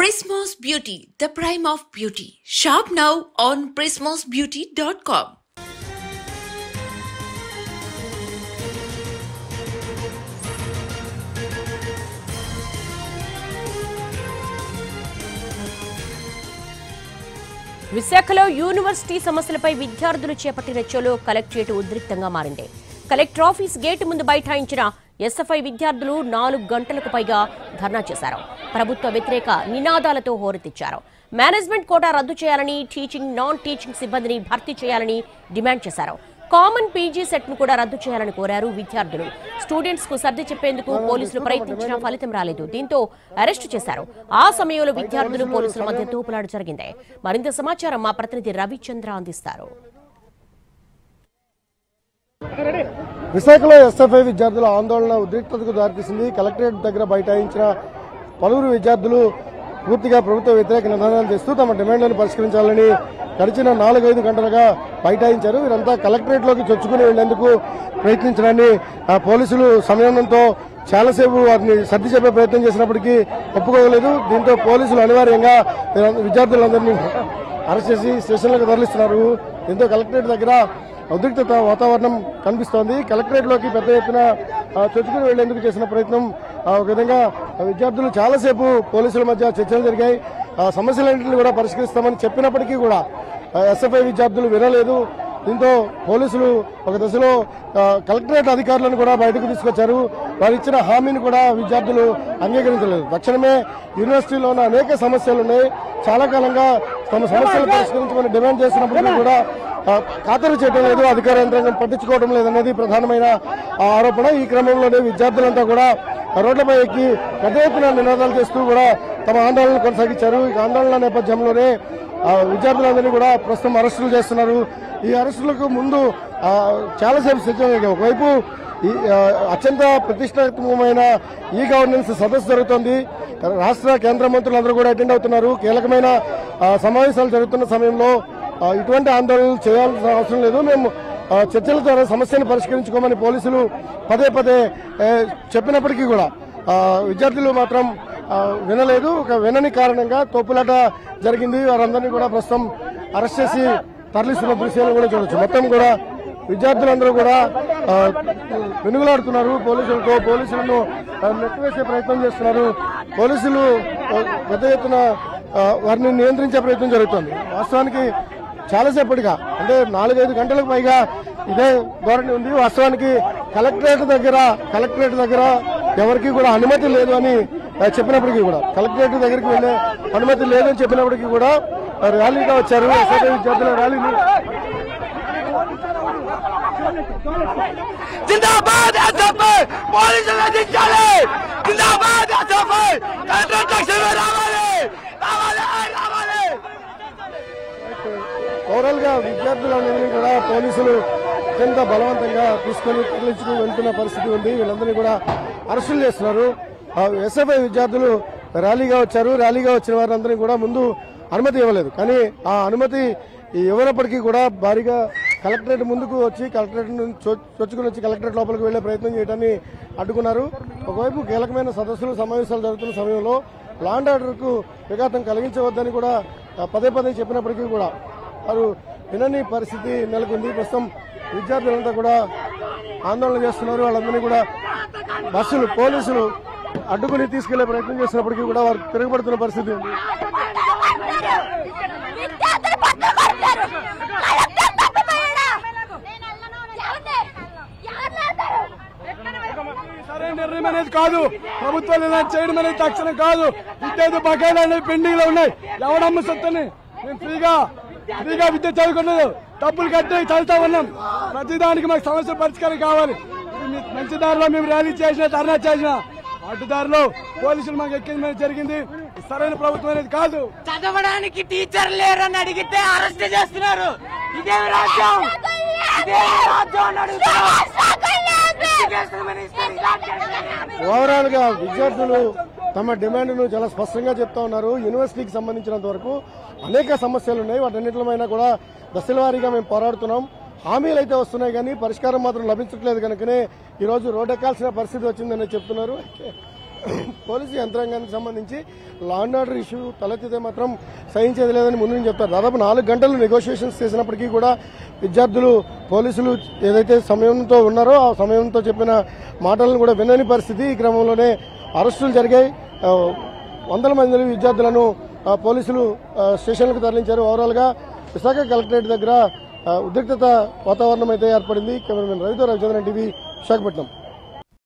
Prismos Beauty, the prime of beauty. Shop now on prismosbeauty.com. విశాఖలో university సమస్యలపై విద్యార్థులు చేపట్టిన చలో కలెక్టరేట్ ఉద్రిక్తంగా మారింది. కలెక్టర్ ఆఫీస్ గేటు ముందు బైఠాయించిన ఎస్ఎఫ్ఐ విద్యార్థులు 4 గంటలకు పైగా ధర్నా చేశారు. ప్రభుత్వ వ్యతిరేక నినాదాలతో హోరెత్తించారు. మేనేజ్మెంట్ కోటా రద్దు చేయాలని, టీచింగ్ నాన్ టీచింగ్ సిబ్బందిని భర్తీ చేయాలని డిమాండ్ చేశారు. కామన్ పీజీ సెట్ ను కూడా రద్దు చేయాలని కోరారు విద్యార్థులు. స్టూడెంట్స్ కు సర్ది చెప్పేందుకు పోలీసులు ప్రయత్నించినా ఫలితం రాలేదు. దీంతో అరెస్టు చేశారు. ఆ సమయంలో విద్యార్థులు పోలీసుల మధ్య తోపులాట జరిగింది. మరింత సమాచారం మా ప్రతినిధి రవిచంద్ర అందిస్తారు. విశాఖలో ఎస్ఎఫ్ఐ విద్యార్థుల ఆందోళన ఉద్రిక్తతకు దారితీసింది. కలెక్టరేట్ దగ్గర బైఠాయించిన పలువురు విద్యార్థులు పూర్తిగా ప్రభుత్వ వ్యతిరేక నినాదాలు చేస్తూ తమ డిమాండ్లను పరిష్కరించాలని గడిచిన 4-5 గంటలుగా బైఠాయించారు. వీరంతా కలెక్టరేట్లోకి చొచ్చుకుని వెళ్లేందుకు ప్రయత్నించడాన్ని పోలీసులు సంయమనంతో చాలాసేపు వారిని సర్ది చెప్పే ప్రయత్నం చేసినప్పటికీ ఒప్పుకోలేదు. దీంతో పోలీసులు అనివార్యంగా విద్యార్థులందరినీ అరెస్ట్ చేసి స్టేషన్లకు తరలిస్తున్నారు. దీంతో కలెక్టరేట్ దగ్గర ఉద్రిక్తత వాతావరణం కనిపిస్తోంది. కలెక్టరేట్లోకి పెద్ద ఎత్తున చొచ్చుకుని వెళ్లేందుకు చేసిన ప్రయత్నం ఒక విధంగా విద్యార్థులు చాలాసేపు పోలీసుల మధ్య చర్చలు జరిగాయి. సమస్యలన్నింటినీ కూడా పరిష్కరిస్తామని చెప్పినప్పటికీ కూడా ఎస్ఎఫ్ఐ విద్యార్థులు వినలేదు. దీంతో పోలీసులు ఒక దశలో కలెక్టరేట్ అధికారులను కూడా బయటకు తీసుకొచ్చారు. వారు ఇచ్చిన హామీని కూడా విద్యార్థులు అంగీకరించలేదు. తక్షణమే యూనివర్సిటీలో ఉన్న అనేక సమస్యలు ఉన్నాయి. చాలా కాలంగా తమ సమస్యలు పరిష్కరించమని డిమాండ్ చేసినప్పటికీ కూడా ఖాతరు చేయడం లేదు, అధికార యంత్రాంగం పట్టించుకోవడం లేదనేది ప్రధానమైన ఆరోపణ. ఈ క్రమంలోనే విద్యార్థులంతా కూడా రోడ్లపై ఎక్కి పెద్ద ఎత్తున నినాదాలు చేస్తూ కూడా తమ ఆందోళనలు కొనసాగించారు. ఈ ఆందోళన నేపథ్యంలోనే విద్యార్థులందరినీ కూడా ప్రస్తుతం అరెస్టులు చేస్తున్నారు. ఈ అరెస్టులకు ముందు చాలాసేపు సిద్ధంగా ఒకవైపు అత్యంత ప్రతిష్టాత్మకమైన ఈ గవర్నెన్స్ సదస్సు జరుగుతోంది. రాష్ట్ర కేంద్ర మంత్రులందరూ కూడా అటెండ్ అవుతున్నారు. కీలకమైన సమావేశాలు జరుగుతున్న సమయంలో ఇటువంటి ఆందోళనలు చేయాల్సిన అవసరం లేదు, మేము చర్చల ద్వారా సమస్యను పరిష్కరించుకోమని పోలీసులు పదే పదే చెప్పినప్పటికీ కూడా విద్యార్థులు మాత్రం వినలేదు. ఒక వినని కారణంగా తోపులాట జరిగింది. వారందరినీ కూడా ప్రస్తుతం అరెస్ట్ చేసి తరలిస్తున్న దృశ్యాలు కూడా చూడొచ్చు. మొత్తం కూడా విద్యార్థులందరూ కూడా వెనుగులాడుతున్నారు. పోలీసులను నెట్టివేసే ప్రయత్నం చేస్తున్నారు. పోలీసులు పెద్ద ఎత్తున వారిని నియంత్రించే ప్రయత్నం జరుగుతుంది. వాస్తవానికి చాలాసేపటిగా అంటే 4-5 గంటలకు పైగా ఇదే ధోరణి ఉంది. వాస్తవానికి కలెక్టరేట్ దగ్గర ఎవరికి కూడా అనుమతి లేదు అని చెప్పినప్పటికీ కూడా కలెక్టరేట్ దగ్గరికి వెళ్లే అనుమతి లేదని చెప్పినప్పటికీ కూడా ర్యాలీగా వచ్చారు. ఎస్ఎఫ్ఐ విద్యార్థుల ర్యాలీని జిందాబాద్ ఎస్ఎఫ్ఐ పోలీసులు రక్షించాలి. జిందాబాద్ ఎస్ఎఫ్ఐ కలెక్టర్ తక్షణమే రావాలి. ఓవరాల్ గా విద్యార్థులందరినీ కూడా పోలీసులు అత్యంత బలవంతంగా తీసుకుని తరలించుకుని వెళ్తున్న పరిస్థితి ఉంది. వీళ్ళందరినీ కూడా అరెస్టులు చేస్తున్నారు. ఎస్ఎఫ్ఐ విద్యార్థులు ర్యాలీగా వచ్చారు. ర్యాలీగా వచ్చిన వారందరినీ కూడా ముందు అనుమతి ఇవ్వలేదు. కానీ ఆ అనుమతి ఇవ్వనప్పటికీ కూడా భారీగా కలెక్టరేట్ ముందుకు వచ్చి కలెక్టరేట్ చొచ్చుకుని వచ్చి కలెక్టరేట్ లోపలికి వెళ్లే ప్రయత్నం చేయడాన్ని అడ్డుకున్నారు. ఒకవైపు కీలకమైన సదస్సులు సమావేశాలు జరుగుతున్న సమయంలో లా అండ్ ఆర్డర్ కు విఘాతం కలిగించవద్దని కూడా పదే పదే చెప్పినప్పటికీ కూడా వారు వినని పరిస్థితి నెలకొంది. ప్రస్తుతం విద్యార్థులంతా కూడా ఆందోళన చేస్తున్నారు. వాళ్ళందరినీ కూడా పోలీసులు అడ్డుకుని తీసుకెళ్లే ప్రయత్నం చేసినప్పటికీ కూడా వారు తిరగబడుతున్న పరిస్థితి ఉంది. సరైన నిర్ణయం అనేది కాదు. ప్రభుత్వాలు ఇలా చేయడం అనేది తక్షణం కాదు. విద్యార్థి బకాయిలు అనేవి పెండింగ్ లో ఉన్నాయి. ఎవడమ్మ సొత్తని మేము ఫ్రీగా విద్య చదువుకున్నది డబ్బులు కట్టి చదువుతా ఉన్నాం. ప్రతిదానికి మాకు సమస్య పరిష్కారం కావాలి. మంచి దారిలో మేము ర్యాలీ చేసినా ధర్నా చేసినా అడ్డుదారిలో పోలీసులు మాకు ఎక్కించడం జరిగింది. సరైన ప్రభుత్వం అనేది కాదు. చదవడానికి టీచర్ లేరని అడిగితే అరెస్ట్ చేస్తున్నారు. ఇదే రాజ్యం, ఇదే రాజ్యం అని అడుగుతున్నారు. ఓవరాల్ గా విద్యార్థులు తమ డిమాండ్ను చాలా స్పష్టంగా చెప్తా ఉన్నారు. యూనివర్సిటీకి సంబంధించినంత వరకు అనేక సమస్యలు ఉన్నాయి. వాటన్నిటిపైన కూడా దశల వారీగా మేము పోరాడుతున్నాం. హామీలు అయితే వస్తున్నాయి కానీ పరిష్కారం మాత్రం లభించట్లేదు కనుకనే ఈరోజు రోడ్డెక్కాల్సిన పరిస్థితి వచ్చిందని చెప్తున్నారు. పోలీసు యంత్రాంగానికి సంబంధించి లా అండ్ ఆర్డర్ ఇష్యూ తలెత్తితే మాత్రం సహించేది లేదని ముందు నుంచి చెప్తారు. దాదాపు 4 గంటలు నెగోషియేషన్స్ చేసినప్పటికీ కూడా విద్యార్థులు పోలీసులు ఏదైతే సమయంతో ఉన్నారో ఆ సమయంతో చెప్పిన మాటలను కూడా వినని పరిస్థితి. ఈ క్రమంలోనే అరెస్టులు జరిగాయి. వందల మంది విద్యార్థులను పోలీసులు స్టేషన్లకు తరలించారు. ఓవరాల్ గా విశాఖ కలెక్టరేట్ దగ్గర ఉద్రిక్తత వాతావరణం అయితే ఏర్పడింది. కెమెరామెన్ రవితో రవిచంద్రన్ టీవీ విశాఖపట్నం.